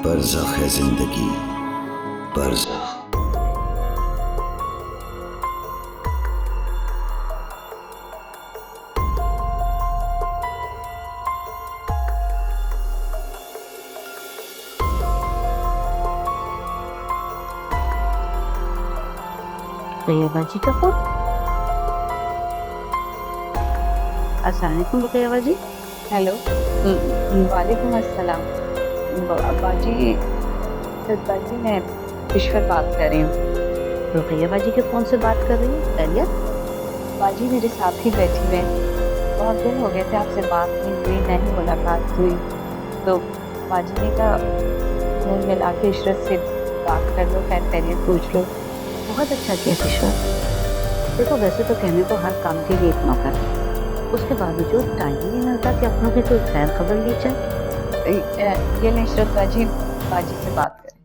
बरज़ख है जिंदगी, बरज़ख। रुकैया बाजी का फोन। अस्सलाम वालेकुम रुकैया बाजी। हेलो। वालेकुम अस्सलाम। बाजी बाजी मैं ईश्वर बात कर रही हूँ। रुकैया बाजी के फोन से बात कर रही हूँ। खैरियत? बाजी मेरे साथ ही बैठी हुए हैं। बहुत दिन हो गए थे आपसे बात नहीं हुई, नहीं मुलाकात हुई, तो बाजी ने कहा फोन मिला के इशरत से बात कर लो, खैर खैरियत पूछ लो। बहुत अच्छा किया ईश्वर। देखो वैसे तो कहने को हर काम के लिए एक नौकर है, उसके बावजूद टाइम ही नहीं मिलता कि अपनों की कोई खैर खबर ली जाए। ये नहीं इशरत बाजी, बाजी से बात करें।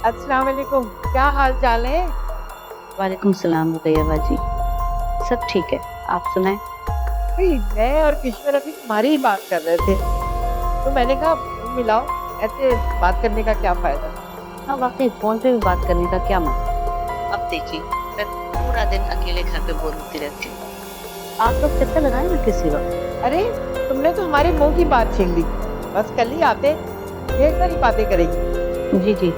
अस्सलाम वालेकुम, क्या हाल चाल है? वालेकुम सलाम रुकैया बाजी, सब ठीक है, आप सुनाएं। मैं और किश्वर अभी तुम्हारी ही बात कर रहे थे, तो मैंने कहा फोन मिलाओ, ऐसे बात करने का क्या फायदा। हाँ वाकई फोन पे भी बात करने का क्या मतलब। अब देखिए मैं पूरा दिन अकेले घर पे बोलती रहती हूँ, आप लोग चक्कर लगाए ना किसी वक्त। अरे तुमने तो हमारे मुंह की बात छीन ली, बस कल ही आते, ढेर सारी बातें करेंगे। जी जी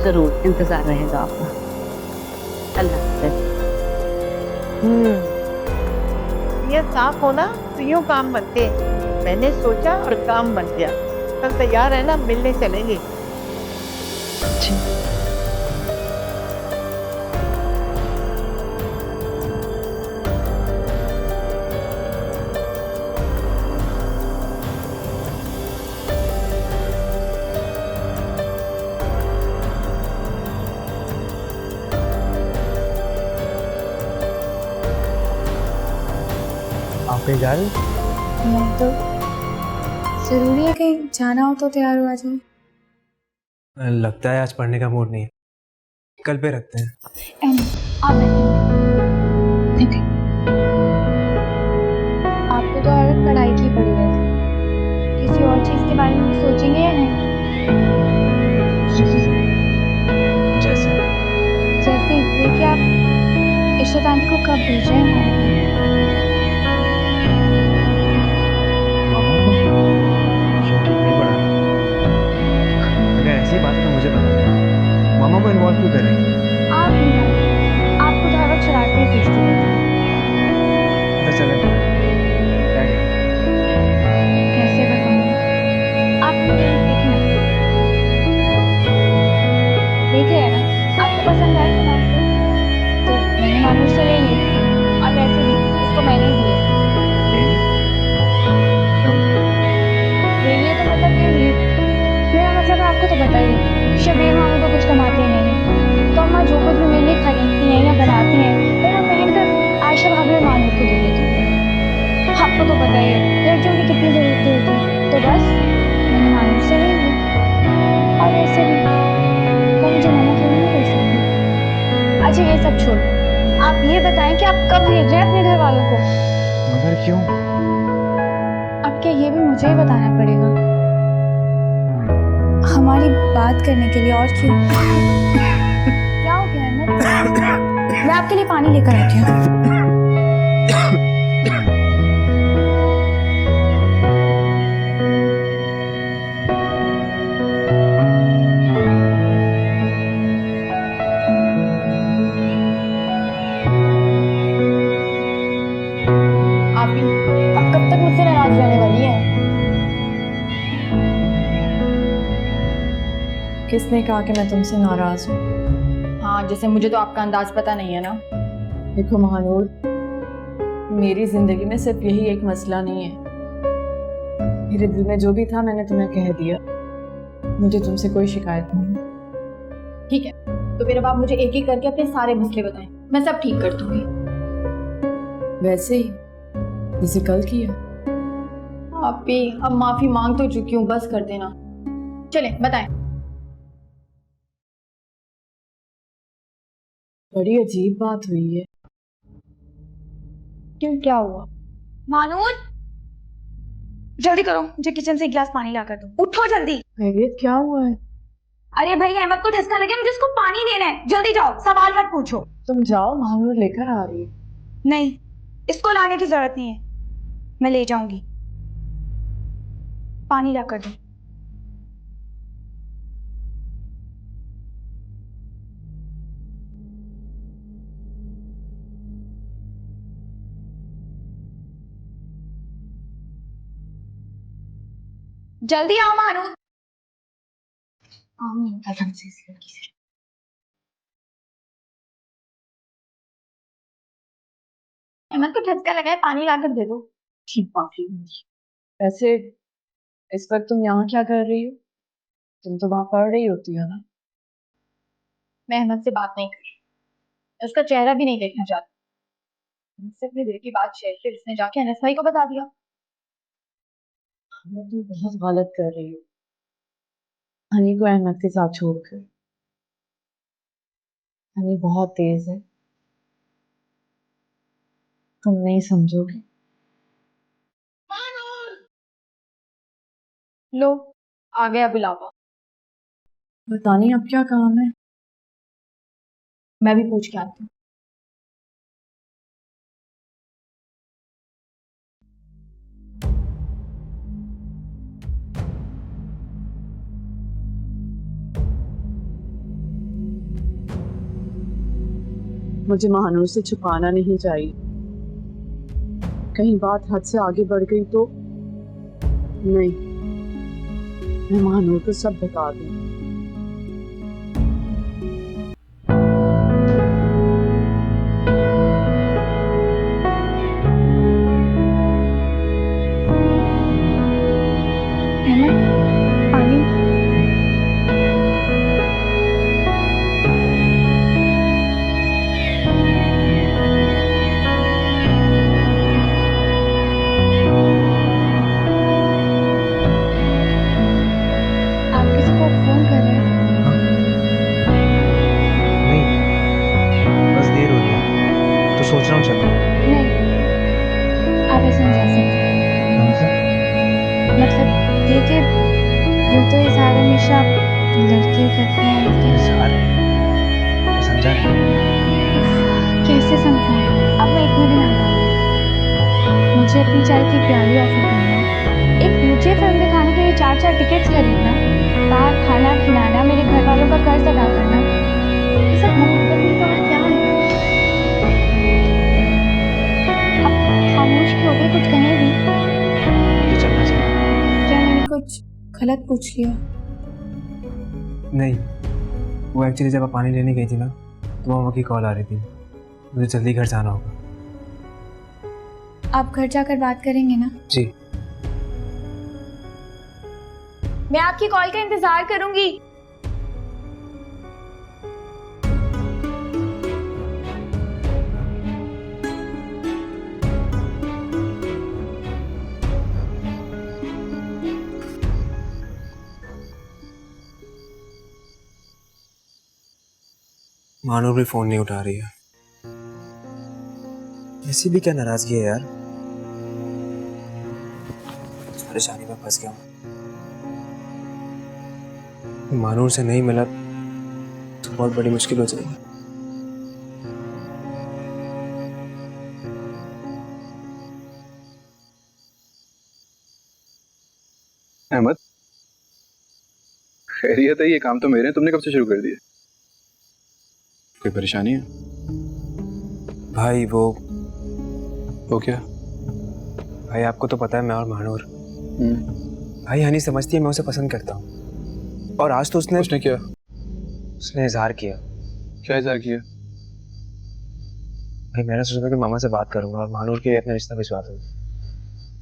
जरूर, इंतजार रहेगा आपका। अल्लाह हाफ़िज़। ये साफ होना तो यूं काम बनते हैं। मैंने सोचा और काम बन गया। कल तैयार है ना, मिलने चलेंगे। आप कहीं जा रहे हो? नहीं तो जरूरी है, कहीं जाना हो तो तैयार हो आ जाओ। लगता है आज पढ़ने का मूड नहीं है, कल पे रखते हैं। आप बैठिए। आपको तो हर वक्त पढ़ाई की पड़ी है, किसी और चीज के बारे में भी सोचेंगे या नहीं? जैसे जैसे ये कि आप इशरत आंटी को कब भेज रहे हैं? मामा को क्यों, ठीक नहीं पढ़ा रहा? अगर ऐसी बात है तो मुझे बता दें, मामा को इन्वॉल्व क्यों कर रही है? आप नहीं जानते, आपको तो हर वक्त शरारतें ही सूझती रहती हैं। पता चले क्या कह रही है? कैसे बताऊं? आप देखें ना, देख रहे हैं ना, आपको पसंद है ना तो मैंने मामूर से ले ली, और वैसे भी उसको मैंने ही दिए। नहीं नहीं, क्यों? ले लिए तो मतलब ले लिए, मेरा मतलब है आपको तो पता ही है, शबीर मामू तो कुछ कमाते ही नहीं है, तो अम्मा जो कुछ भी मेरे लिए खरीदती हैं या बनाती हैं वो मैं पहनकर आयशा भाभी और मामू को दे देती हूँ। आपको तो पता ही है लड़कियों की कितनी जरूरतें होती हैं, तो बस मैंने मामू से ले ली, और वैसे भी वो मुझे मना थोड़ी नहीं कर सकती। अच्छा ये सब छोड़, आप ये बताएं कि आप कब भेज रहे हैं अपने घर वालों को? मगर क्यों? अब क्या ये भी मुझे ही बताना पड़ेगा? हमारी बात करने के लिए, और क्यों? क्या हो गया अहमद? मैं आपके लिए पानी लेकर आती हूँ। आप ही अब कब तक मुझसे नाराज रहने वाली है? किसने कहा कि मैं तुमसे नाराज हूँ? हाँ, जैसे मुझे तो आपका अंदाज पता नहीं है ना। देखो महानूर, मेरी जिंदगी में सिर्फ यही एक मसला नहीं है। मेरे दिल में जो भी था मैंने तुम्हें कह दिया, मुझे तुमसे कोई शिकायत नहीं। ठीक है, तो फिर अब आप मुझे एक एक करके अपने सारे मसले बताएं, मैं सब ठीक कर दूंगी। वैसे ही जैसे कल किया। आप भी अब माफी मांग तो चुकी हूँ, बस कर देना। चले बताएं। बड़ी अजीब बात हुई है। क्यों, क्या हुआ? मानूर, जल्दी करो, मुझे किचन से एक गिलास पानी ला कर दो। उठो जल्दी। खैरियत क्या हुआ है? अरे भाई, अहमद को ठसका लगे, मुझे उसको पानी देना है। जल्दी जाओ, सवाल मत पूछो। तुम जाओ, महानूर लेकर आ रही है। नहीं, इसको लाने की जरूरत नहीं है, मैं ले जाऊंगी। पानी ला कर दो। जल्दी आओ मानूर। कसम से इस लड़की से। अहमद को ठसका लगा है, पानी ला कर दे दो। ठीक बात है। वैसे इस वक्त तुम यहाँ क्या कर रही हो? तुम तो वहां पढ़ रही होती हो ना? मैं अहमद से बात नहीं कर रही, उसका चेहरा भी नहीं देखना चाहती। मुझसे अपने दिल की बात शेयर की, उसने जाके अनस भाई को बता दिया। तुम बहुत गलत कर रही हो हनी को अहमद के साथ छोड़कर। हनी बहुत तेज है, तुम नहीं समझोगे। लो, आ गया बुलावा। पता नहीं अब क्या काम है। मैं भी पूछ के आती हूँ। मुझे महानूर से छुपाना नहीं चाहिए। कहीं बात हद से आगे बढ़ गई तो नहीं, मैं महानूर को सब बता दूं। अहमद, पानी। आप किसी को फोन कर रहे हैं? हाँ? नहीं, बस देर हो रही है तो सोच रहा हूँ चलो। नहीं, आप ऐसे नहीं जा सकते। क्या मतलब? ये कि यूं तो इजहार हमेशा लड़के करते हैं, लेकिन इजहार? मैं समझा नहीं। कैसे समझाऊं? अब मैं इतने दिन आ रहा, मुझे अपनी चाय की प्याली ऑफर करना, एक मुझे फिल्म दिखाने के लिए 4-4 टिकट्स खरीदना, बाहर खाना खिलाना, मेरे घर वालों का कर्ज अदा करना, ये सब मोहब्बत नहीं तो और क्या है? अब खामोश क्यों हो गए? कुछ कहें भी। मुझे चलना चाहिए। क्या मैंने कुछ गलत पूछ लिया? नहीं, वो एक्चुअली जब आप पानी लेने गई थी ना तो मामा की कॉल आ रही थी, मुझे जल्दी घर जाना होगा। आप घर जाकर बात करेंगे ना? जी। मैं आपकी कॉल का इंतजार करूंगी। मानो भी फोन नहीं उठा रही है। ऐसी भी क्या नाराजगी है यार? परेशानी में फंस गया हूँ। मानूर से नहीं मिला तो बहुत बड़ी मुश्किल हो जाएगी। अहमद, खैरियत है? ये काम तो मेरे हैं, तुमने कब से शुरू कर दिए? कोई परेशानी है? भाई वो क्या? भाई आपको तो पता है मैं और मानूर, भाई हनी समझती है मैं उसे पसंद करता हूँ, और आज तो उसने क्या? उसने इजहार किया। क्या इजहार किया? भाई मैंने सोचा कि मामा से बात करूंगा और मानूर के लिए अपना रिश्ता भिजवा दूंगा,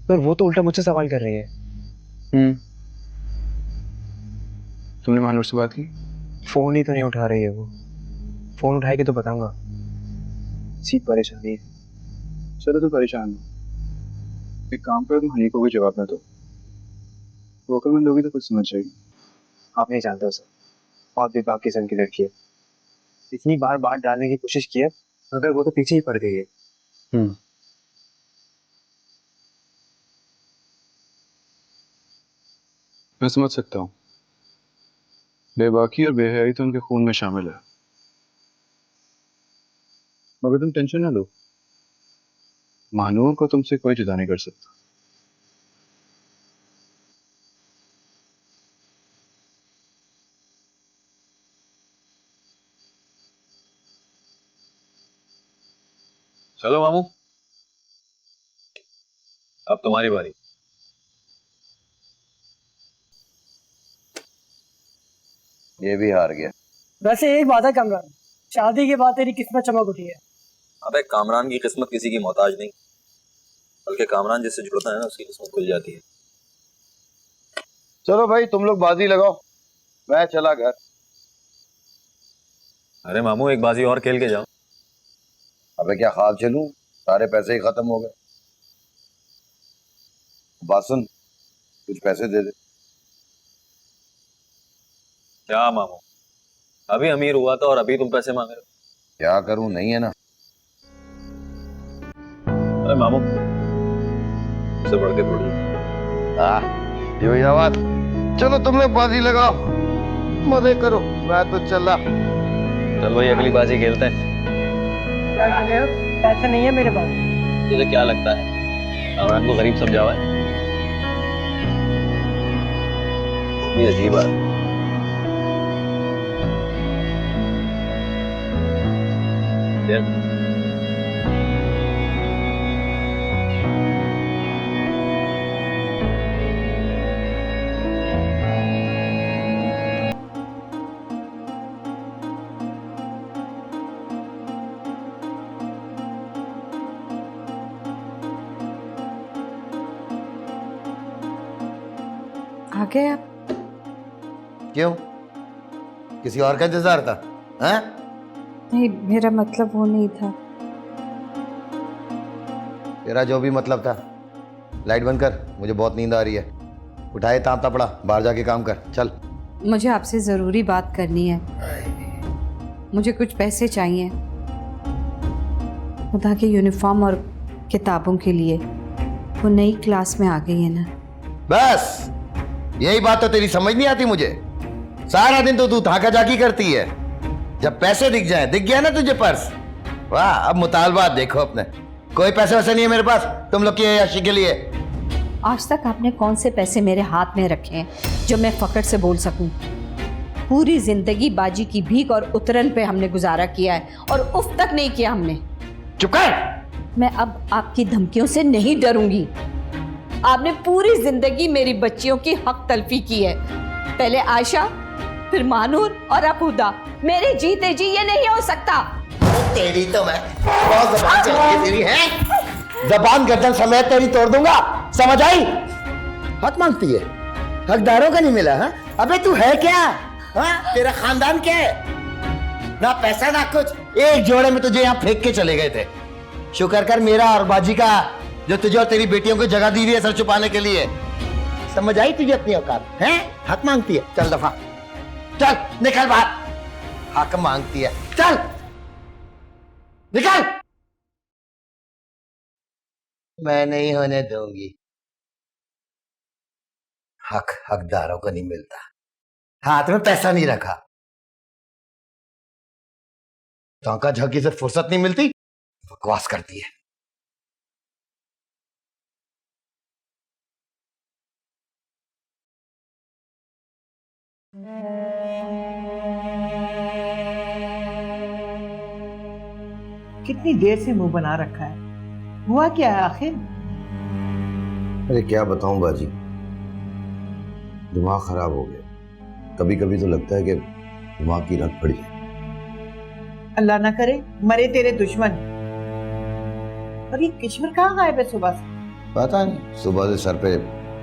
पर वो तो उल्टा मुझसे सवाल कर रही है। तुमने महानूर से बात की? फोन ही तो नहीं उठा रही है वो। फोन उठाएगी तो बताऊंगा। सी परेशानी है। चलो तो परेशान हो, एक काम करो, तुम हनी को भी जवाब ना दो। वो अकलमंद होगी तो कुछ समझ जाएगी। आप नहीं जानते उसे, और भी बाकी किस्म की लड़की है। इतनी बार बात डालने की कोशिश की है, मगर वो तो पीछे ही पड़ गई है। मैं समझ सकता हूँ, बेबाकी और बेहयाई तो उनके खून में शामिल है, मगर तुम टेंशन ना लो, महानूर को तुमसे कोई जुदा नहीं कर सकता। चलो मामू, अब तुम्हारी बारी। ये भी हार गया। वैसे एक बात है कमरान, शादी के बाद तेरी किस्मत चमक उठी है। अबे कामरान की किस्मत किसी की मोहताज नहीं, बल्कि कामरान जिससे जुड़ता है ना उसकी किस्मत खुल जाती है। चलो भाई तुम लोग बाजी लगाओ, मैं चला घर। अरे मामू एक बाजी और खेल के जाओ। अबे क्या ख्वाब चलूं, सारे पैसे ही खत्म हो गए। बात सुन, कुछ पैसे दे दे। क्या मामू, अभी अमीर हुआ था और अभी तुम पैसे मांग रहे हो? क्या करूं, नहीं है ना। अरे मामू से बढ़ के थोड़ी। ये हुई आवाज। चलो तुम लोग बाजी लगाओ, मजे करो, मैं तो चला। चल भाई अगली बाजी खेलते हैं। क्या कर रहे हो? पैसे नहीं है मेरे पास। तुझे क्या लगता है कामरान को गरीब समझा हुआ है? ये अजीब बात। आ गए आप? क्यों, किसी और का इंतजार था? हैं? नहीं, मेरा मतलब वो नहीं था। तेरा जो भी मतलब था, लाइट बंद कर, मुझे बहुत नींद आ रही है। उठाए तांता पड़ा, बाहर जाके काम कर, चल। मुझे आपसे ज़रूरी बात करनी है। मुझे कुछ पैसे चाहिए खुदा के यूनिफॉर्म और किताबों के लिए। वो नई क्लास में आ गई है ना। बस यही बात तो तेरी समझ नहीं आती मुझे। सारा दिन तो तू धाका जाकी करती है, जब पैसे दिख जाए, दिख गया ना तुझे पर्स, वाह, अब मुतालबात देखो अपने। कोई पैसे वैसे नहीं है मेरे पास तुम लोग की अय्याशी के लिए। आज तक आपने कौन से पैसे मेरे हाथ में रखे हैं जो मैं फक्र से बोल सकूं? पूरी जिंदगी बाजी की भीख और उतरन पे हमने गुजारा किया है और उफ तक नहीं किया हमने। चुप कर। मैं अब आपकी धमकियों से नहीं डरूंगी। आपने पूरी जिंदगी मेरी बच्चियों की हक तलफी की है, पहले आयशा, फिर मानूर और अब हुदा। मेरे जीते जी ये नहीं हो सकता। तेरी तो मैं बहुत जबान चली तेरी है, जबान गर्दन समेत तेरी तोड़ दूंगा, समझ आई? हक मांगती है, हकदारों का नहीं मिला? हाँ अबे तू है क्या? हाँ तेरा खानदान क्या है? ना पैसा ना कुछ, एक जोड़े में तुझे यहाँ फेंक के चले गए थे। शुक्र कर मेरा और बाजी का, जो तुझे और तेरी बेटियों को जगह दी हुई है सर छुपाने के लिए। समझ आई तुझे अपनी औकात? हैं? हक मांगती है, चल दफा, चल निकल बाहर। हक मांगती है, चल निकल। मैं नहीं होने दूंगी। हक हकदारों को नहीं मिलता, हाथ में पैसा नहीं रखा, चौंका झोंकी से फुर्सत नहीं मिलती, बकवास करती है। कितनी देर से मुंह बना रखा है, हुआ क्या है आखिर? अरे क्या बताऊं बाजी, दिमाग खराब हो गया। कभी कभी तो लगता है कि दिमाग की रख पड़ी है। अल्लाह ना करे मरे तेरे दुश्मन। और ये किश्वर कहाँ गायब है सुबह से? पता नहीं, सुबह से सर पे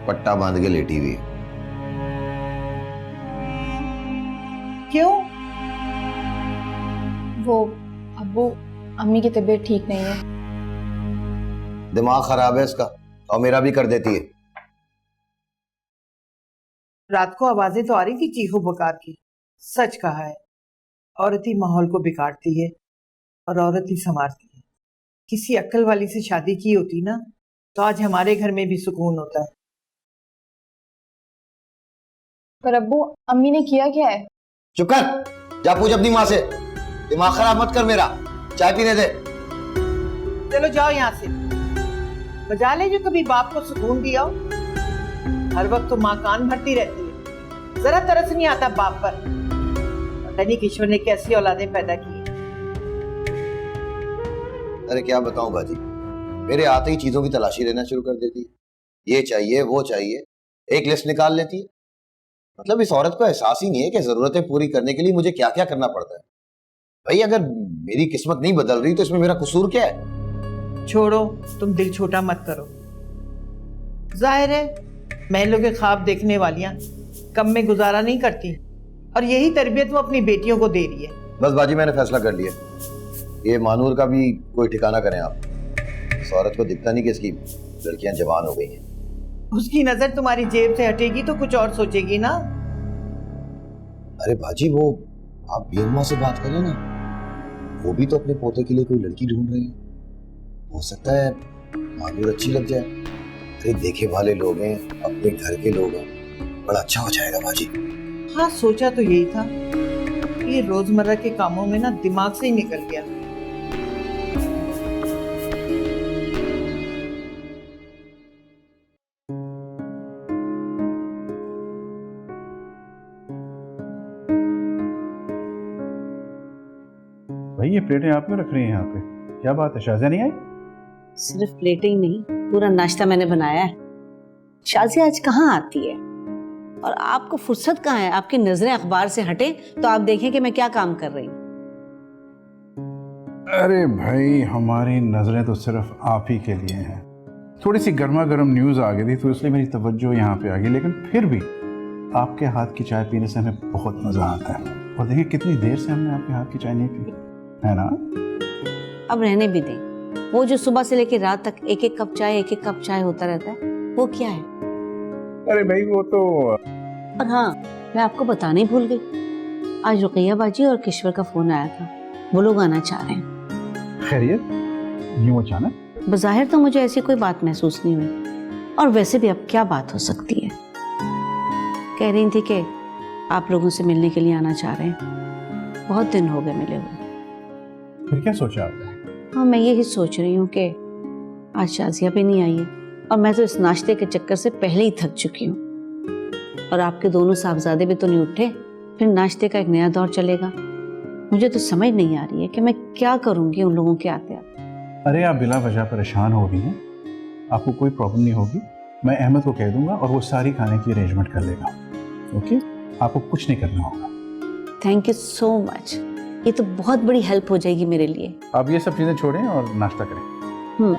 पट्टा बांध के लेटी हुई है। क्यों? वो अब्बू अम्मी की तबीयत ठीक नहीं है। दिमाग खराब है इसका, और मेरा भी कर देती है। रात को आवाजें तो आ रही थी चीखो पुकार की। सच कहा है, औरत ही माहौल को बिगाड़ती है और औरत ही संवारती है। किसी अक्ल वाली से शादी की होती ना, तो आज हमारे घर में भी सुकून होता है। पर अब्बू अम्मी ने किया क्या है? चुप कर, जा पूछ अपनी माँ से। दिमाग खराब मत कर मेरा, चाय पीने दे। चलो जाओ यहाँ से, बजा ले जो कभी बाप को सुकून दिया हो। हर वक्त तो माँ कान भरती रहती है, जरा तरस नहीं आता बाप पर। पता नहीं ईश्वर ने कैसी औलादें पैदा की। अरे क्या बताऊं बाजी, मेरे आते ही चीजों की तलाशी लेना शुरू कर देती है। ये चाहिए वो चाहिए, एक लिस्ट निकाल लेती है। मतलब इस औरत को एहसास ही नहीं है कि जरूरतें पूरी करने के लिए मुझे क्या क्या करना पड़ता है। भाई अगर मेरी किस्मत नहीं बदल रही तो इसमें मेरा कसूर क्या है? छोड़ो, तुम दिल छोटा मत करो। जाहिर है महलों के ख्वाब देखने वालियां कम में गुजारा नहीं करती, और यही तरबियत वो अपनी बेटियों को दे रही है। बस बाजी मैंने फैसला कर लिया, ये मानूर का भी कोई ठिकाना करें आप। इस औरत को दिखता नहीं कि इसकी लड़कियां जवान हो गई हैं। उसकी नजर तुम्हारी जेब से हटेगी तो कुछ और सोचेगी ना। अरे बाजी वो आप बीरमा से बात करें ना, वो भी तो अपने पोते के लिए कोई लड़की ढूंढ रही है। हो सकता है मानूर अच्छी लग जाए। अरे देखे वाले लोग हैं, अपने घर के लोग हैं, बड़ा अच्छा हो जाएगा बाजी। हाँ सोचा तो यही था, ये रोजमर्रा के कामों में ना दिमाग से ही निकल गया। भाई ये प्लेटें आप क्यों रख रही हैं यहाँ पे? क्या बात है, शाज़िया नहीं आई? सिर्फ प्लेटें ही नहीं, पूरा नाश्ता मैंने बनाया है। शाज़िया आज कहाँ आती है? और आपको फुर्सत कहाँ है? आपकी नजरें अखबार से हटे तो आप देखें कि मैं क्या काम कर रही हूँ। अरे भाई हमारी नजरें तो सिर्फ आप ही के लिए हैं। थोड़ी सी गर्मा गर्म न्यूज़ आ गई थी तो इसलिए मेरी तवज्जो यहाँ पे आ गई, लेकिन फिर भी आपके हाथ की चाय पीने से हमें बहुत मज़ा आता है। और देखिए कितनी देर से हमने आपके हाथ की चाय नहीं पी है ना। अब रहने भी दें, वो जो सुबह से लेकर रात तक एक एक कप चाय होता रहता है, वो क्या है? अरे भाई वो तो। और हाँ, मैं आपको बताने ही भूल गई, आज रुकैया बाजी और किश्वर का फोन आया था, वो लोग आना चाह रहे हैं। खैरियत? यूं अचानक? बज़ाहिर तो मुझे ऐसी कोई बात महसूस नहीं हुई, और वैसे भी अब क्या बात हो सकती है। कह रही थी कि आप लोगों से मिलने के लिए आना चाह रहे हैं, बहुत दिन हो गए मिले हुए। फिर क्या सोचा आपने? हाँ मैं यही सोच रही हूँ कि आज शाज़िया भी नहीं आई है, और मैं तो इस नाश्ते के चक्कर से पहले ही थक चुकी हूँ। और आपके दोनों साहबजादे भी तो नहीं उठे, फिर नाश्ते का एक नया दौर चलेगा। मुझे तो समझ नहीं आ रही है कि मैं क्या करूँगी उन लोगों के आते आते। अरे आप बिला वजह परेशान हो रही हैं, आपको कोई प्रॉब्लम नहीं होगी। मैं अहमद को कह दूंगा और वो सारी खाने की अरेंजमेंट कर लेगा। ओके, आपको कुछ नहीं करना होगा। थैंक यू सो मच, ये तो बहुत बड़ी हेल्प हो जाएगी मेरे लिए। आप ये सब चीज़ें छोड़ें और नाश्ता करें।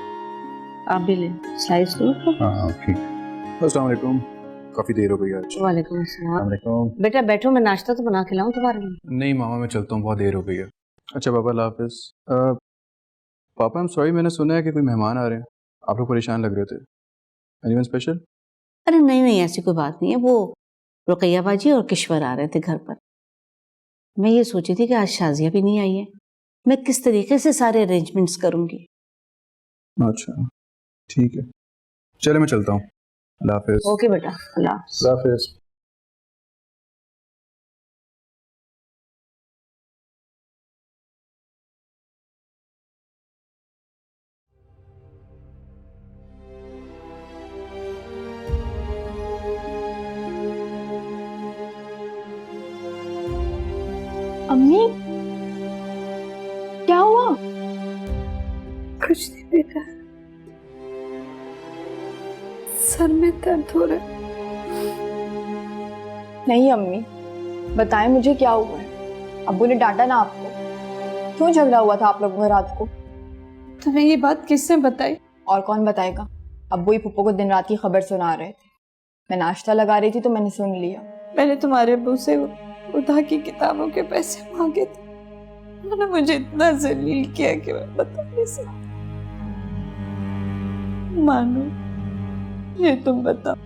आप भी ले स्लाइस दो। हाँ ठीक। अस्सलाम वालेकुम, काफ़ी देर हो गई आज। वालेकुम अस्सलाम। वालेकुम। बेटा बैठो, मैं नाश्ता तो बना के लाऊं तुम्हारे लिए? नहीं मामा मैं चलता हूँ, बहुत देर हो गई है। अच्छा पापा अल्लाह हाफिज़। पापा आई एम सॉरी, मैंने सुना है कि कोई मेहमान आ रहे हैं, आप लोग परेशान लग रहे थे। Anyone special? अरे नहीं ऐसी कोई बात नहीं है, वो रुकैया बाजी और किश्वर आ रहे थे घर पर। मैं ये सोची थी कि आज शाज़िया भी नहीं आई है, मैं किस तरीके से सारे अरेंजमेंट्स करूंगी। अच्छा ठीक है, चले मैं चलता हूँ। अल्लाह हाफिज़। ओके बेटा, अल्लाह हाफिज़। अल्लाह हाफिज़। अम्मी क्या हुआ? कुछ नहीं बेटा, सर में दर्द हो रहा है। नहीं अम्मी, बताएं मुझे क्या हुआ है। अब्बू ने डांटा ना आपको? क्यों झगड़ा हुआ था आप लोगों का रात को? तुम्हें ये बात किसने बताई? और कौन बताएगा? अब्बू ही पुप्पो को दिन रात की खबर सुना रहे थे। मैं नाश्ता लगा रही थी तो मैंने सुन लिया। मैंने तुम्हारे अब्बू से उधा की किताबों के पैसे मांगे थे, उन्होंने मुझे इतना जलील किया कि मैं बता नहीं सकती। मानो ये तुम बताओ,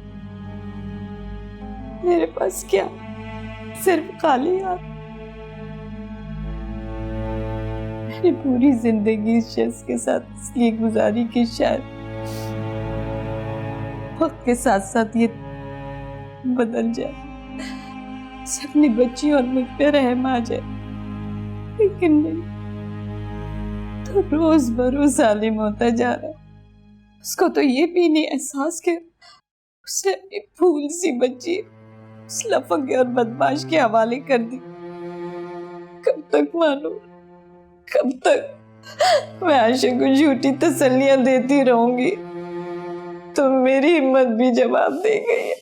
मेरे पास क्या, सिर्फ खाली हाथ। मैंने पूरी जिंदगी इस शख्स के साथ इसलिए गुजारी कि शायद वक्त के साथ साथ ये बदल जाए, से अपनी बच्ची और मुझ पे रहम आ जाए, लेकिन नहीं, तो रोज बरोज जालिम होता जा रहा है। उसको तो ये भी नहीं एहसास कि उसने अपनी फूल सी बच्ची उस लफंगे और बदमाश के हवाले कर दी। कब तक मानो, कब तक मैं आशा को झूठी तसल्लियां देती रहूंगी, तो मेरी हिम्मत भी जवाब दे गई है।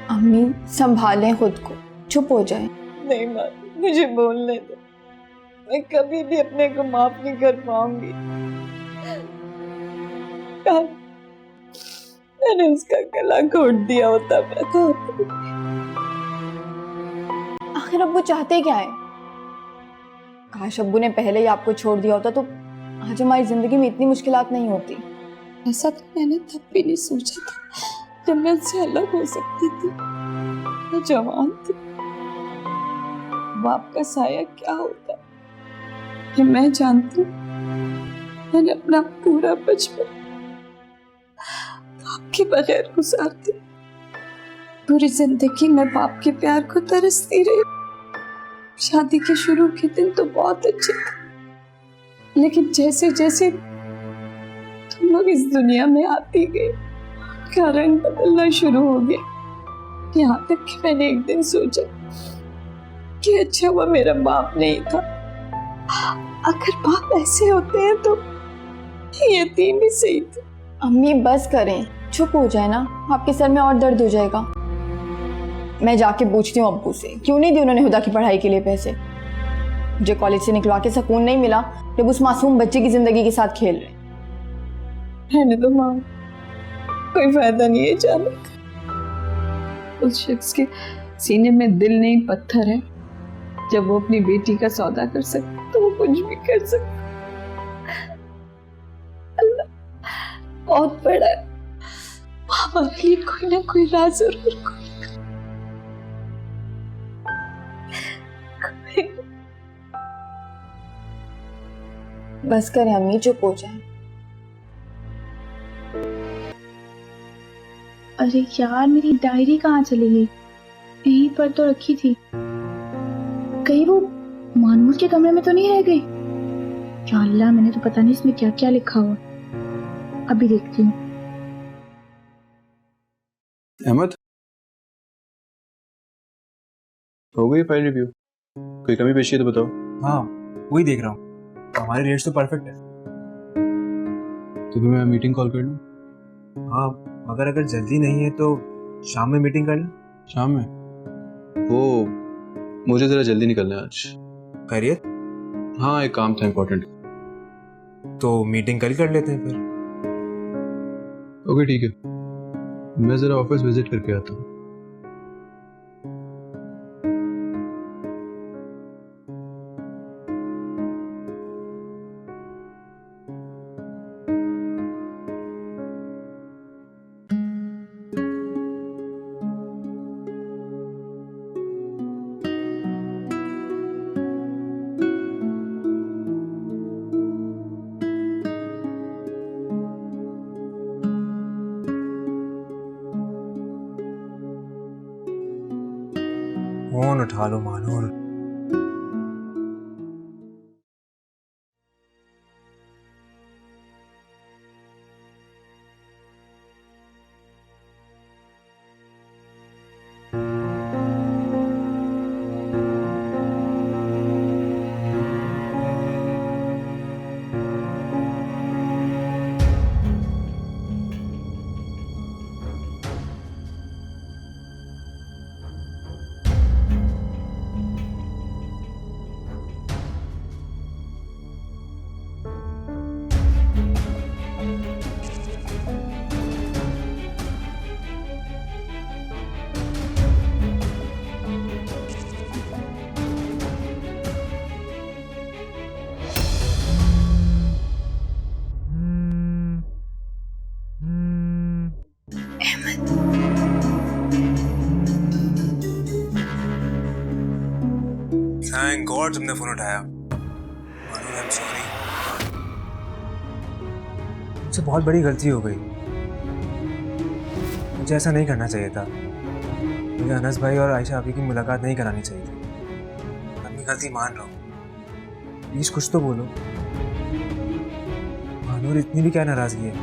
अम्मी संभालें खुद को, चुप हो जाएं। नहीं माँ, मुझे बोलने दो, मैं कभी भी अपने को माफ नहीं कर पाऊंगी। मैंने उसका गला घोट दिया होता मैं तो। आखिर अब्बू चाहते क्या है? काश अब्बू ने पहले ही आपको छोड़ दिया होता तो आज हमारी जिंदगी में इतनी मुश्किलात नहीं होती। ऐसा तो मैंने तब भी नहीं सोचा था, जब मैं उससे अलग हो सकती थी। मैं जवान थी। बाप का साया क्या होता है ये मैं जानती हूँ। मैंने अपना पूरा बचपन बाप के बगैर गुजार दी। पूरी जिंदगी मैं बाप के प्यार को तरसती रही। शादी के शुरू के दिन तो बहुत अच्छे थे, लेकिन जैसे जैसे तुम लोग इस दुनिया में आती गए, उनका रंग बदलना शुरू हो गया। यहाँ तक कि मैंने एक दिन सोचा कि अच्छा हुआ मेरा बाप नहीं था। अगर बाप ऐसे होते हैं तो यतीम ही सही थे। अम्मी बस करें, चुप हो जाए ना, आपके सर में और दर्द हो जाएगा। मैं जाके पूछती हूँ अब्बू से, क्यों नहीं दिए उन्होंने हुदा की पढ़ाई के लिए पैसे। मुझे कॉलेज से निकलवा के सुकून नहीं मिला जब उस मासूम बच्चे की जिंदगी के साथ खेल रहे। रहने दो माँ, कोई फायदा नहीं है जाने का। उस शख्स के सीने में दिल नहीं पत्थर है। जब वो अपनी बेटी का सौदा कर सकता तो वो कुछ भी कर सकता। अल्लाह बहुत बड़ा है, हमारे लिए कोई ना कोई राज जरूर बस करें अम्मी, चुप हो जाए। अरे यार, मेरी डायरी कहाँ चली गई? यहीं पर तो रखी थी। कहीं वो मानूर के कमरे में तो नहीं रह गई? या अल्लाह, मैंने तो पता नहीं इसमें क्या क्या लिखा हुआ। अभी देखती हूँ। अहमद, हो गई फाइल रिव्यू? कोई कमी पेशी है तो बताओ। हाँ, वही देख रहा हूँ। हमारे रेट्स तो परफेक्ट है। तो फिर मैं मीटिंग कॉल कर लूँ? हाँ, मगर अगर जल्दी नहीं है तो शाम में मीटिंग कर लें। शाम में? वो मुझे ज़रा जल्दी निकलना है आज। खैरियत? हाँ, एक काम था इम्पोर्टेंट। तो मीटिंग कल कर लेते हैं फिर। ओके ठीक है, मैं ज़रा ऑफिस विजिट करके आता हूँ। फोन उठा लो मानूर। थैंक गॉड तुमने फोन उठाया। Manur, I am sorry. मुझसे बहुत बड़ी गलती हो गई। मुझे ऐसा नहीं करना चाहिए था। मुझे अनस भाई और आयशा अभी की मुलाकात नहीं करानी चाहिए थी। अपनी गलती मान रहा हूँ, प्लीज कुछ तो बोलो। मानूर इतनी भी क्या नाराजगी है?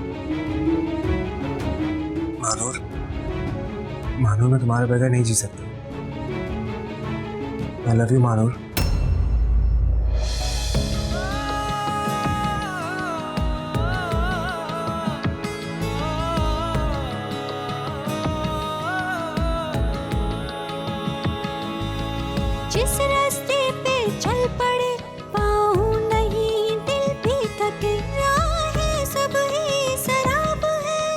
मानूर मैं तुम्हारे बगैर नहीं जी सकती। I love you Manur. जिस रास्ते पे चल पड़े पाँव नहीं दिल भी थके, राहें सब ही शराब है,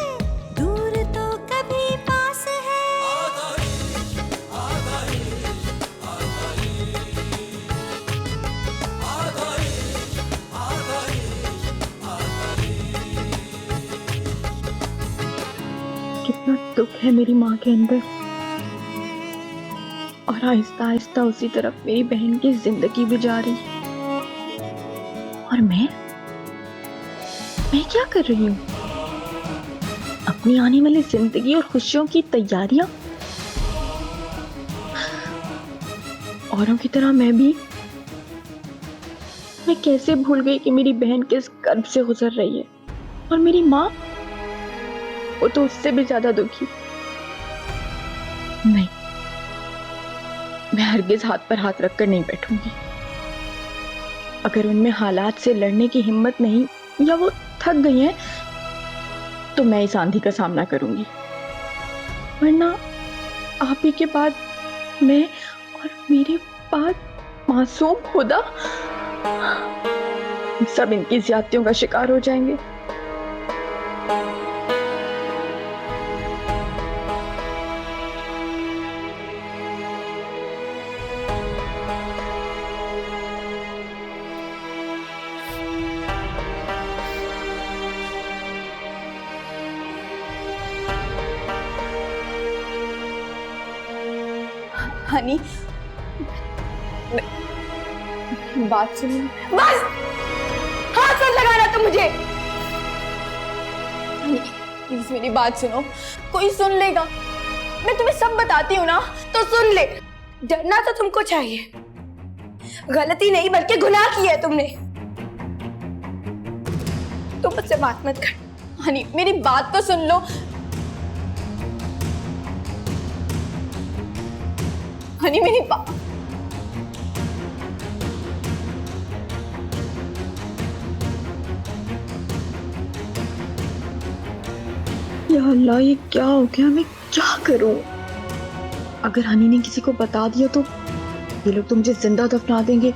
दूर तो कभी पास है। कितना दुख है मेरी माँ के अंदर, और आहिस्ता आहिस्ता उसी तरफ मेरी बहन की जिंदगी भी जा रही। और मैं क्या कर रही हूँ? अपनी आने वाली जिंदगी और खुशियों की तैयारियां। औरों की तरह मैं कैसे भूल गई कि मेरी बहन किस कर्ब से गुजर रही है, और मेरी माँ, वो तो उससे भी ज्यादा दुखी। नहीं, मैं हरगिज हाथ पर हाथ रखकर नहीं बैठूंगी। अगर उनमें हालात से लड़ने की हिम्मत नहीं, या वो थक गई हैं, तो मैं इस आंधी का सामना करूंगी। वरना आप ही के बाद मैं, और मेरे बाद मासूम खुदा, सब इनकी ज्यादतियों का शिकार हो जाएंगे। हनी, बात सुनो। बस हाथ मत लगाना तुम मुझे। हनी, प्लीज मेरी बात सुनो, कोई सुन लेगा। मैं तुम्हें सब बताती हूँ ना, तो सुन ले। डरना तो तुमको चाहिए, गलती नहीं बल्कि गुनाह की है तुमने। तुम मुझसे बात मत कर। हनी, मेरी बात तो सुन लो। हनी, मेरी बात। या अल्लाह, ये क्या हो गया? मैं क्या करूं? अगर हनी ने किसी को बता दिया तो ये लोग तो मुझे जिंदा दफना देंगे,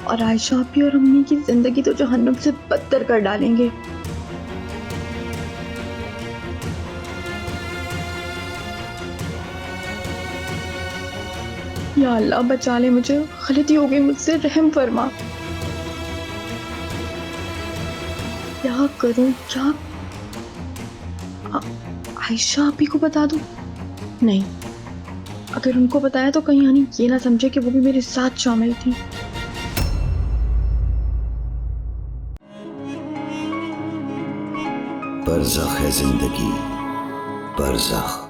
और आयशा भी और अम्मी की जिंदगी तो जहन्नम से बदतर कर डालेंगे। या अल्लाह, बचा ले मुझे, गलती हो गई मुझसे, रहम फरमा। क्या करूं? क्या आयशा आपी को बता दूं? नहीं, अगर उनको बताया तो कहीं हनी ये ना समझे कि वो भी मेरे साथ शामिल थी। बरज़ख है जिंदगी, बरज़ख।